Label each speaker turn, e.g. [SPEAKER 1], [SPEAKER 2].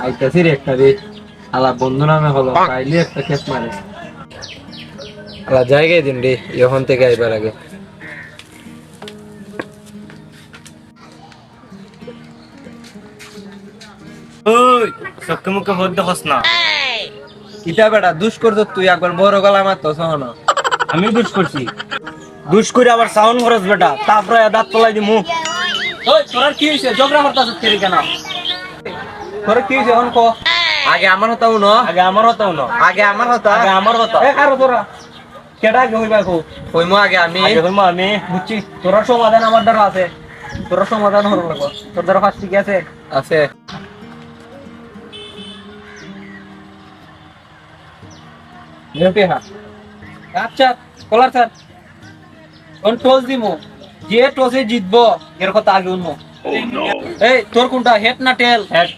[SPEAKER 1] আইতাছি রে একটা রে আলা বন্ধু নামে হলো পাইলে একটা খেত মারে আলা জায়গায় দিন রে এখন থেকে আইবার আগে
[SPEAKER 2] ওই চোখে মুখে ভোট দেখস না।
[SPEAKER 1] কিতা বেটা দুষ করছ তুই একবার বড় গলা মারতো সহন
[SPEAKER 2] আমি দুষ করছি, দুষ করে আবার সাউন্ড খরচ বেটা, তারপরে দাঁত তোলাই দিমু।
[SPEAKER 1] ওই তোর কি হইছে ঝগড়া করতাছ কেরি কেন তোর কি হইছে এখন ক আগে আমার হতাও ন
[SPEAKER 2] আগে আমার হতাও না,
[SPEAKER 1] আগে আমার হতা
[SPEAKER 2] আগে আমার হতা।
[SPEAKER 1] এ কারো তোরা কেডা আগে হইবা কো হইমু আগে আমি
[SPEAKER 2] আগে হইমু আমি।
[SPEAKER 1] বুঝছি তোর সমাধান আমার দ্বারা আছে তোর সমাধান হলো লাগো তোর দ্বারা ফার্স্ট ঠিক আছে আছে নেপে হা আচ্ছা কলার স্যার কোন টস দিমু যে টসে জিতবো এর কথা আগে উনমু এই তোর কোনটা হেড না টেল
[SPEAKER 2] হেড।